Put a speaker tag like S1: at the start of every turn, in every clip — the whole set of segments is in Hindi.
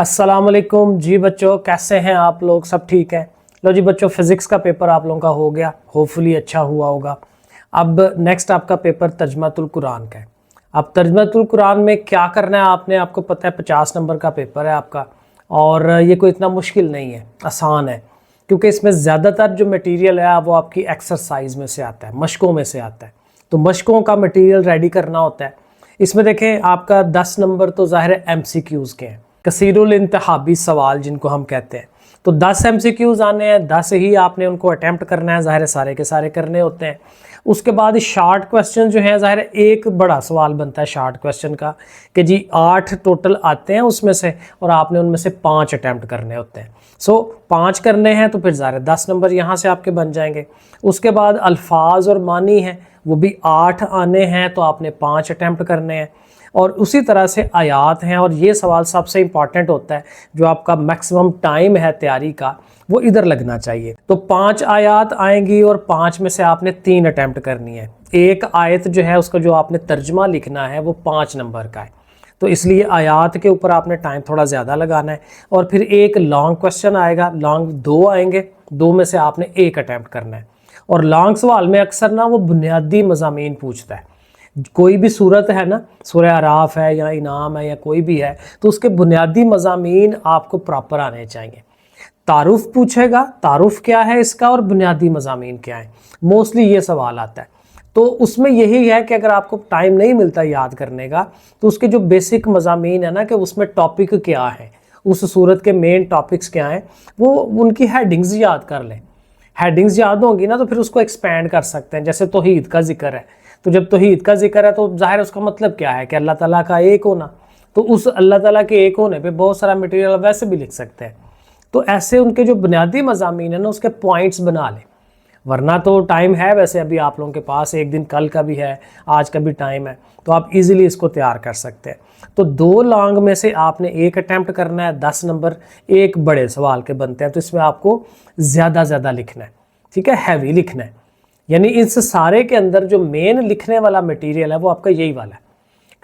S1: अस्सलाम वालेकुम जी बच्चों, कैसे हैं आप लोग? सब ठीक है? लो जी बच्चों, फिज़िक्स का पेपर आप लोगों का हो गया, होपफुली अच्छा हुआ होगा। अब नेक्स्ट आपका पेपर तर्जुमातुल कुरान का है। अब तर्जुमातुल कुरान में क्या करना है आपने, आपको पता है 50 नंबर का पेपर है आपका, और ये कोई इतना मुश्किल नहीं है, आसान है, क्योंकि इसमें ज़्यादातर जो मटीरियल है वो आपकी एक्सरसाइज में से आता है, मशकों में से आता है। तो मशकों का मटीरियल रेडी करना होता है। इसमें देखें, आपका 10 नंबर तो ज़ाहिर है MCQs के हैं, कसीरुल इंतहाबी सवाल जिनको हम कहते हैं। तो 10 MCQs आने हैं, 10 ही आपने उनको अटैम्प्ट करना है, ज़ाहिर है सारे के सारे करने होते हैं। उसके बाद शार्ट क्वेश्चन जो है, ज़ाहिर है एक बड़ा सवाल बनता है शार्ट क्वेश्चन का कि जी 8 टोटल आते हैं उसमें से, और आपने उनमें से 5 अटैम्प्ट करने होते हैं। सो 5 करने हैं तो फिर ज़ाहिर है 10 नंबर यहाँ से आपके बन जाएंगे। उसके बाद अल्फाज और मानी हैं, वो भी 8 आने हैं, तो आपने 5 अटैम्प्ट करने हैं। और उसी तरह से आयात हैं, और ये सवाल सबसे इंपॉर्टेंट होता है, जो आपका मैक्सिमम टाइम है तैयारी का वो इधर लगना चाहिए। तो 5 आयात आएंगी, और 5 में से आपने 3 अटैम्प्ट करनी है। एक आयत जो है उसका जो आपने तर्जमा लिखना है वो 5 नंबर का है, तो इसलिए आयात के ऊपर आपने टाइम थोड़ा ज़्यादा लगाना है। और फिर एक लॉन्ग क्वेश्चन आएगा, लॉन्ग 2 आएंगे, 2 में से आपने 1 अटैम्प्ट करना है। और लॉन्ग सवाल में अक्सर ना वो बुनियादी मज़ामीन पूछता है। कोई भी सूरत है ना, सूरह आराफ है या इनाम है या कोई भी है, तो उसके बुनियादी मज़ामीन आपको प्रॉपर आने चाहिए। तारुफ पूछेगा, तारुफ क्या है इसका और बुनियादी मज़ामीन क्या है, मोस्टली ये सवाल आता है। तो उसमें यही है कि अगर आपको टाइम नहीं मिलता याद करने का, तो उसके जो बेसिक मज़ामीन है ना, कि उसमें टॉपिक क्या है, उस सूरत के मेन टॉपिक्स क्या हैं, वो उनकी हेडिंग्स याद कर लें। हेडिंग्स याद होंगी ना, तो फिर उसको एक्सपैंड कर सकते हैं। जैसे तौहीद का जिक्र है, तो जब तौहीद का जिक्र है तो ज़ाहिर उसका मतलब क्या है कि अल्लाह ताला का एक होना, तो उस अल्लाह ताला के एक होने पे बहुत सारा मटेरियल वैसे भी लिख सकते हैं। तो ऐसे उनके जो बुनियादी मज़ामीन है ना, उसके पॉइंट्स बना लें। वरना तो टाइम है वैसे अभी आप लोगों के पास, एक दिन कल का भी है, आज का भी टाइम है, तो आप इजीली इसको तैयार कर सकते हैं। तो 2 लॉन्ग में से आपने 1 अटैम्प्ट करना है, 10 नंबर एक बड़े सवाल के बनते हैं, तो इसमें आपको ज़्यादा लिखना है, ठीक है, हैवी लिखना है। यानी इस सारे के अंदर जो मेन लिखने वाला मटेरियल है वो आपका यही वाला है,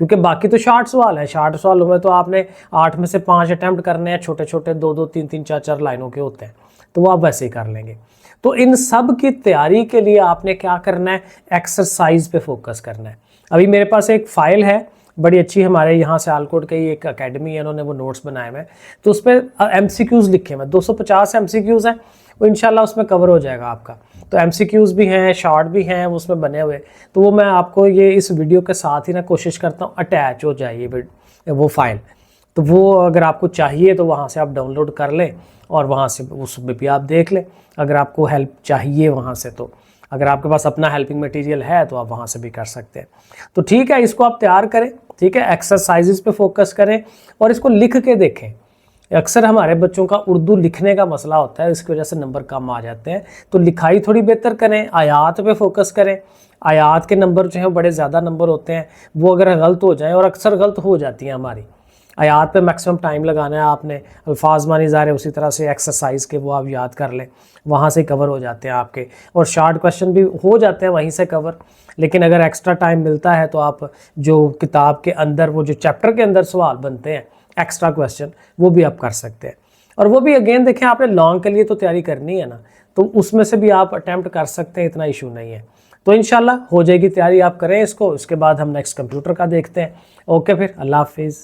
S1: क्योंकि बाकी तो शार्ट सवाल है। शार्ट सवालों में तो आपने 8 में से 5 अटैम्प्ट करने हैं, छोटे छोटे 2-2, 3-3, 4-4 लाइनों के होते हैं, तो वो आप वैसे ही कर लेंगे। तो इन सब की तैयारी के लिए आपने क्या करना है, एक्सरसाइज पे फोकस करना है। अभी मेरे पास एक फ़ाइल है बड़ी अच्छी, हमारे यहाँ से आलकोट की एक अकेडमी है, उन्होंने वो नोट्स बनाए हुए हैं, तो उस पर MCQs लिखे हुए 250 MCQs हैं, वो इंशाल्लाह उसमें कवर हो जाएगा आपका। तो MCQs भी हैं, शॉर्ट भी हैं उसमें बने हुए, तो वो मैं आपको ये इस वीडियो के साथ ही ना कोशिश करता हूँ अटैच हो जाए ये वो फाइल। तो वो अगर आपको चाहिए तो वहाँ से आप डाउनलोड कर लें, और वहाँ से उसमें भी आप देख लें। अगर आपको हेल्प चाहिए वहाँ से, तो अगर आपके पास अपना हेल्पिंग मटेरियल है तो आप वहाँ से भी कर सकते हैं। तो ठीक है, इसको आप तैयार करें, ठीक है, एक्सरसाइजेस पे फोकस करें और इसको लिख के देखें। अक्सर हमारे बच्चों का उर्दू लिखने का मसला होता है, इसकी वजह से नंबर कम आ जाते हैं। तो लिखाई थोड़ी बेहतर करें, आयात पे फोकस करें। आयात के नंबर जो हैं बड़े ज़्यादा नंबर होते हैं, वो अगर गलत हो जाएँ, और अक्सर गलत हो जाती हैं हमारी, आयात पे मैक्सिमम टाइम लगाना है आपने। अल्फाज मानी ज़ाहिर है उसी तरह से एक्सरसाइज के वो आप याद कर लें, वहाँ से कवर हो जाते हैं आपके, और शार्ट क्वेश्चन भी हो जाते हैं वहीं से कवर। लेकिन अगर एक्स्ट्रा टाइम मिलता है तो आप जो किताब के अंदर वो जो चैप्टर के अंदर सवाल बनते हैं एक्स्ट्रा क्वेश्चन, वो भी आप कर सकते हैं। और वो भी अगेन देखें, आपने लॉन्ग के लिए तो तैयारी करनी है ना, तो उसमें से भी आप अटैम्प्ट कर सकते हैं, इतना इशू नहीं है। तो इंशाल्लाह हो जाएगी तैयारी, आप करें इसको। इसके बाद हम नेक्स्ट कंप्यूटर का देखते हैं। ओके, फिर अल्लाह हाफिज़।